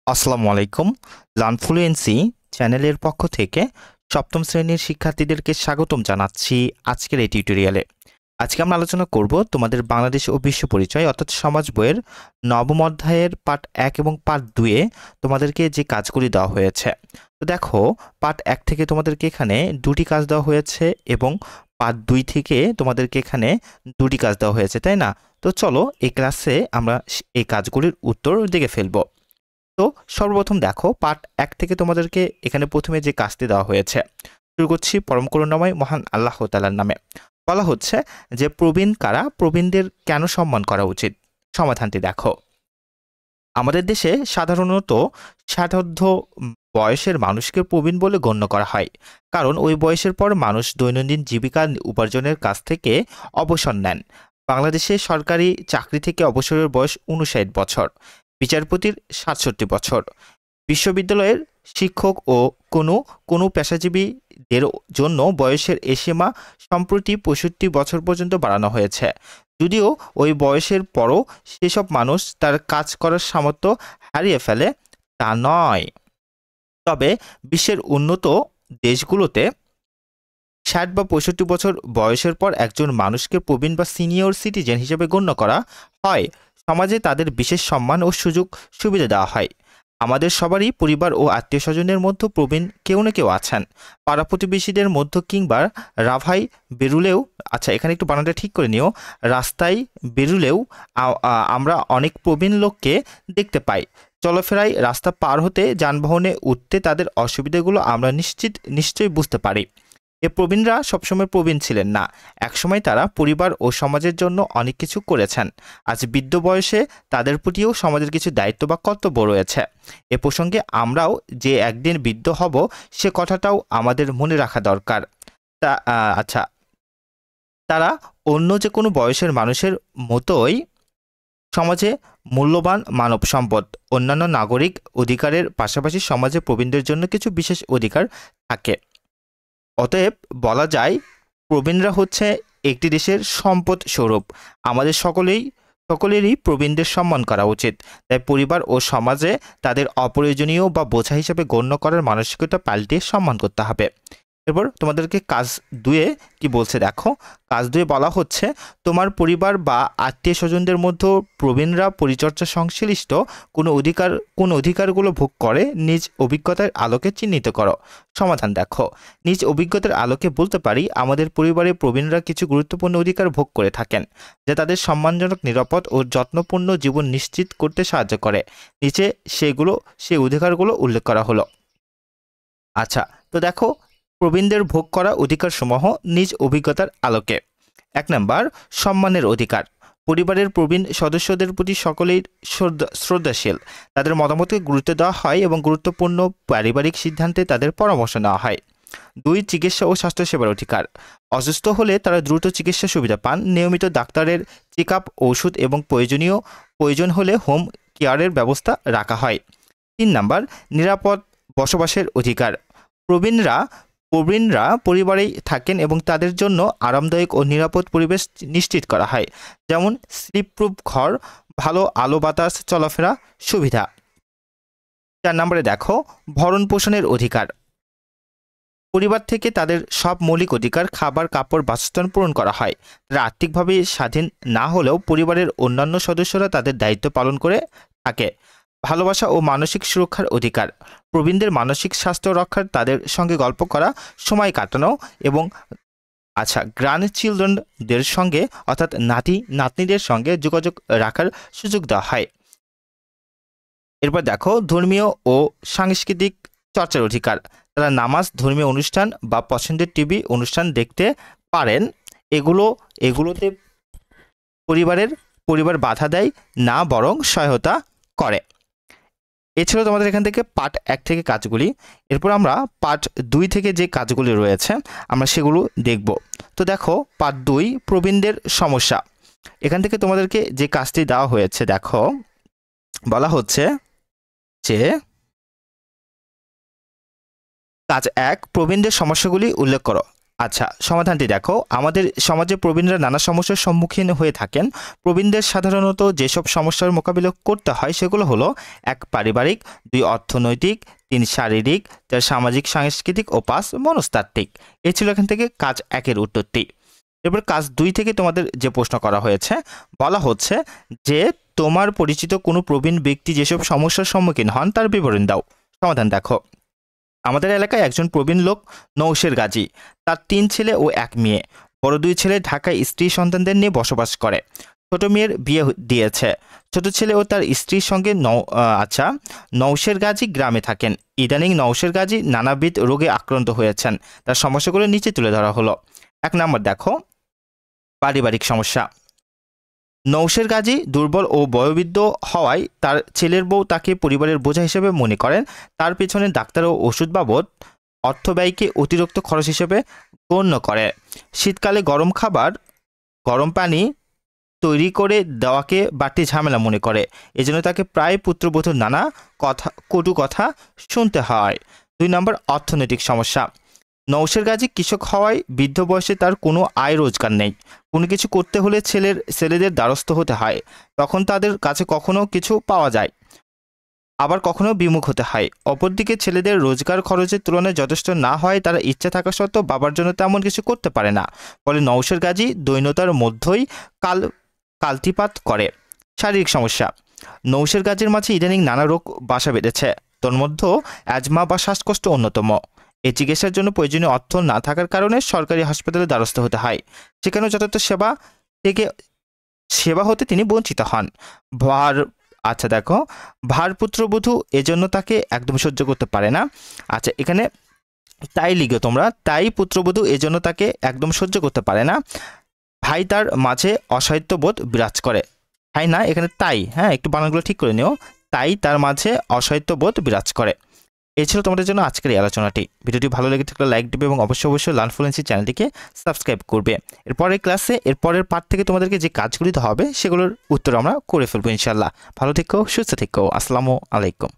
আসসালামু আলাইকুম। লার্নফ্লুয়েন্সি চ্যানেলের পক্ষ থেকে সপ্তম শ্রেণীর শিক্ষার্থীদেরকে স্বাগতম জানাচ্ছি আজকের এই টিউটোরিয়ালে। আজকে আমরা আলোচনা করব তোমাদের বাংলাদেশ ও বিশ্ব পরিচয় অর্থাৎ সমাজ বইয়ের নবম অধ্যায়ের পার্ট 1 এবং পার্ট 2 এ তোমাদেরকে যে কাজগুলি দেওয়া হয়েছে। তো দেখো, পার্ট 1 থেকে তোমাদেরকে এখানে দুটি কাজ দেওয়া হয়েছে এবং পার্ট 2 থেকে তোমাদেরকে এখানে দুটি কাজ দেওয়া হয়েছে, তাই না? তো চলো এই ক্লাসে আমরা এই কাজগুলির উত্তর দেখে ফেলবো। তো সর্বপ্রথম দেখো, পার্ট 1 থেকে তোমাদেরকে এখানে প্রথমে যে কাজটি দেওয়া হয়েছে, শুরু করছি পরম করুণাময় মহান আল্লাহ তাআলার নামে। বলা হচ্ছে যে প্রবীণ কারা, প্রবীণদের কেন সম্মান করা উচিত? সমাধানটি দেখো। আমাদের দেশে সাধারণত 60 বয়সের মানুষকে প্রবীণ বলে গণ্য করা হয়, কারণ ওই বয়সের পর মানুষ দৈনন্দিন জীবিকা উপার্জনের কাছ থেকে অবসর নেন। বাংলাদেশে সরকারি চাকরি থেকে অবসরের বয়স 59 বছর, বিচারপতির 67 বছর, বিশ্ববিদ্যালয়ের শিক্ষক ও কোনো পেশাজীবীদের জন্য বয়সের এ সীমা সম্প্রতি 65 বছর পর্যন্ত বাড়ানো হয়েছে। যদিও ওই বয়সের পরও সেসব মানুষ তার কাজ করার সামর্থ্য হারিয়ে ফেলে তা নয়। তবে বিশ্বের উন্নত দেশগুলোতে 60 বা 65 বছর বয়সের পর একজন মানুষকে প্রবীণ বা সিনিয়র সিটিজেন হিসেবে গণ্য করা হয়। সমাজে তাদের বিশেষ সম্মান ও সুযোগ সুবিধা দেওয়া হয়। আমাদের সবারই পরিবার ও আত্মীয় স্বজনের মধ্যে প্রবীণ কেউ না কেউ আছেন। পাড়া প্রতিবেশীদের মধ্যে কিংবা রাভাই বেরুলেও, আচ্ছা এখানে একটু বানানটা ঠিক করে নিও, রাস্তায় বেরুলেও আমরা অনেক প্রবীণ লোককে দেখতে পাই। চলাফেরায়, রাস্তা পার হতে, যানবাহনে উঠতে তাদের অসুবিধাগুলো আমরা নিশ্চয়ই বুঝতে পারি। এ প্রবীণরা সবসময় প্রবীণ ছিলেন না। একসময় তারা পরিবার ও সমাজের জন্য অনেক কিছু করেছেন। আজ বৃদ্ধ বয়সে তাদের প্রতিও সমাজের কিছু দায়িত্ব বা কর্তব্য রয়েছে। এ প্রসঙ্গে আমরাও যে একদিন বৃদ্ধ হব সে কথাটাও আমাদের মনে রাখা দরকার। আচ্ছা, তারা অন্য যে কোনো বয়সের মানুষের মতোই সমাজে মূল্যবান মানব সম্পদ। অন্যান্য নাগরিক অধিকারের পাশাপাশি সমাজে প্রবীণদের জন্য কিছু বিশেষ অধিকার থাকে। অতএব বলা যায় প্রবীণরা হচ্ছে একটি দেশের সম্পদ স্বরূপ। আমাদের সকলেরই প্রবীণদের সম্মান করা উচিত। তাই পরিবার ও সমাজে তাদের অপ্রয়োজনীয় বা বোঝা হিসেবে গণ্য করার মানসিকতা পাল্টে সম্মান করতে হবে। এরপর তোমাদেরকে কাজ 2 এ কি বলছে দেখো। কাজ 2 এ বলা হচ্ছে, তোমার পরিবার বা আত্মীয় স্বজনদের মধ্যে প্রবীণরা পরিচর্যা সংশ্লিষ্ট কোন অধিকারগুলো ভোগ করে নিজ অভিজ্ঞতার আলোকে চিহ্নিত করো। সমাধান দেখো। নিজ অভিজ্ঞতার আলোকে বলতে পারি, আমাদের পরিবারে প্রবীণরা কিছু গুরুত্বপূর্ণ অধিকার ভোগ করে থাকেন, যা তাদের সম্মানজনক, নিরাপদ ও যত্নপূর্ণ জীবন নিশ্চিত করতে সাহায্য করে। নিচে সেই অধিকারগুলো উল্লেখ করা হলো। আচ্ছা, তো দেখো, প্রবীণদের ভোগ করা অধিকারসমূহ নিজ অভিজ্ঞতার আলোকে। 1 নাম্বার, সম্মানের অধিকার। পরিবারের প্রবীণ সদস্যদের প্রতি সকলেই শ্রদ্ধাশীল। তাদের মতামতকে গুরুত্ব দেওয়া হয় এবং গুরুত্বপূর্ণ পারিবারিক সিদ্ধান্তে তাদের পরামর্শ নেওয়া হয়। 2, চিকিৎসা ও স্বাস্থ্যসেবার অধিকার। অসুস্থ হলে তারা দ্রুত চিকিৎসা সুবিধা পান। নিয়মিত ডাক্তারের চেক আপ, ঔষধ এবং প্রয়োজন হলে হোম কেয়ারের ব্যবস্থা রাখা হয়। 3 নাম্বার, নিরাপদ বসবাসের অধিকার। প্রবীণরা পরিবারেই থাকেন এবং তাদের জন্য আরামদায়ক ও নিরাপদ পরিবেশ নিশ্চিত করা হয়, যেমন স্লিপ-প্রুফ ঘর, ভালো আলো বাতাস, চলাফেরা সুবিধা। 4 নম্বরে দেখো, ভরণ পোষণের অধিকার। পরিবার থেকে তাদের সব মৌলিক অধিকার, খাবার, কাপড়, বাসস্থান পূরণ করা হয়। তারা আর্থিকভাবে স্বাধীন না হলেও পরিবারের অন্যান্য সদস্যরা তাদের দায়িত্ব পালন করে থাকে। ভালোবাসা ও মানসিক সুরক্ষার অধিকার। প্রবীণদের মানসিক স্বাস্থ্য রক্ষার, তাদের সঙ্গে গল্প করা, সময় কাটানো এবং গ্র্যান্ড চিলড্রেনদের সঙ্গে অর্থাৎ নাতনিদের সঙ্গে যোগাযোগ রাখার সুযোগ দেওয়া হয়। এরপর দেখো, ধর্মীয় ও সাংস্কৃতিক চর্চার অধিকার। তারা নামাজ, ধর্মীয় অনুষ্ঠান বা পছন্দের টিভি অনুষ্ঠান দেখতে পারেন। এগুলোতে পরিবার বাধা দেয় না, বরং সহায়তা করে। এছাড়াও তোমাদের এখান থেকে পার্ট 1 থেকে কাজগুলি। এরপর আমরা পার্ট 2 থেকে যে কাজগুলি রয়েছে আমরা সেগুলো দেখব। তো দেখো, পার্ট 2, প্রবীণদের সমস্যা। এখান থেকে তোমাদেরকে যে কাজটি দেওয়া হয়েছে দেখো, বলা হচ্ছে যে কাজ 1, প্রবীণদের সমস্যাগুলি উল্লেখ করো। আচ্ছা, সমাধানটি দেখো। আমাদের সমাজে প্রবীণরা নানা সমস্যার সম্মুখীন হয়ে থাকেন। প্রবীণদের সাধারণত যেসব সমস্যার মোকাবিলা করতে হয় সেগুলো হলো: 1 পারিবারিক, 2 অর্থনৈতিক, 3 শারীরিক, 4 সামাজিক সাংস্কৃতিক ও 5 মনস্তাত্ত্বিক। এই ছিল এখান থেকে কাজ 1-এর উত্তরটি। এরপর কাজ 2 থেকে তোমাদের যে প্রশ্ন করা হয়েছে, বলা হচ্ছে যে তোমার পরিচিত কোনো প্রবীণ ব্যক্তি যেসব সমস্যার সম্মুখীন হন তার বিবরণ দাও। সমাধান দেখো। আমাদের এলাকায় একজন প্রবীণ লোক নৌশের গাজী। তার 3 ছেলে ও 1 মেয়ে। বড় 2 ছেলে ঢাকায় স্ত্রী সন্তানদের নিয়ে বসবাস করে। ছোট মেয়ের বিয়ে দিয়েছে। ছোট ছেলে ও তার স্ত্রীর সঙ্গে নৌশের গাজী গ্রামে থাকেন। ইদানিং নৌশের গাজী নানাবিধ রোগে আক্রান্ত হয়েছেন। তার সমস্যাগুলো নিচে তুলে ধরা হলো। 1 নম্বর দেখো, পারিবারিক সমস্যা। নৌশের গাজী দুর্বল ও বয়োবৃদ্ধ হওয়ায় তার ছেলের বউ তাকে পরিবারের বোঝা হিসেবে মনে করেন। তার পেছনে ডাক্তার ও ওষুধ বাবদ অর্থ ব্যয়কে অতিরিক্ত খরচ হিসেবে গণ্য করে। শীতকালে গরম খাবার, গরম পানি তৈরি করে দেওয়াকে বাড়তি ঝামেলা মনে করে। এজন্য তাকে প্রায় পুত্রবধূর নানা কটু কথা শুনতে হয়। 2 নম্বর, অর্থনৈতিক সমস্যা। নৌশের গাজী কৃষক হওয়ায় বৃদ্ধ বয়সে তার কোনো আয় রোজগার নেই। কোনো কিছু করতে হলে ছেলেদের দ্বারস্থ হতে হয়। তখন তাদের কাছে কখনো কিছু পাওয়া যায়, আবার কখনো বিমুখ হতে হয়। অপরদিকে ছেলেদের রোজগার খরচের তুলনায় যথেষ্ট না হয় তারা ইচ্ছা থাকা সত্ত্বেও বাবার জন্য তেমন কিছু করতে পারে না। ফলে নৌশের গাজী দৈন্যতার মধ্যেই কালতিপাত করে। শারীরিক সমস্যা। নৌশের গাজীর মাঝে ইদানিং নানা রোগ বাসা বেঁধেছে। তন্মধ্যে অ্যাজমা বা শ্বাসকষ্ট অন্যতম। এই চিকিৎসার জন্য প্রয়োজনীয় অর্থ না থাকার কারণে সরকারি হাসপাতালে দ্বারস্থ হতে হয়। সেখানেও যথাযথ সেবা হতে তিনি বঞ্চিত হন। আচ্ছা দেখো, ভারপুত্রবধূ এজন্য তাকে একদম সহ্য করতে পারে না। আচ্ছা, এখানে তাই লিখো তোমরা, তাই পুত্রবধূ এজন্য তাকে একদম সহ্য করতে পারে না। ভাই তার মাঝে অসহায়ত্ববোধ বিরাজ করে। ভাই না, এখানে তাই, হ্যাঁ, একটু বানানগুলো ঠিক করে নিও। তাই তার মাঝে অসহায়ত্ববোধ বিরাজ করে। এই ছিল তোমাদের জন্য আজকের এই আলোচনাটি। ভিডিওটি ভালো লেগে থাকলে লাইক দেবে এবং অবশ্যই লার্ন ফ্লুয়েন্সি চ্যানেলটিকে সাবস্ক্রাইব করবে। এরপরের ক্লাসে এরপরের পার্ট থেকে তোমাদেরকে যে কাজগুলি হবে সেগুলোর উত্তর আমরা করে ফেলবো ইনশাল্লাহ। ভালো থেকো, সুস্থ থেকো। আসসালামু আলাইকুম।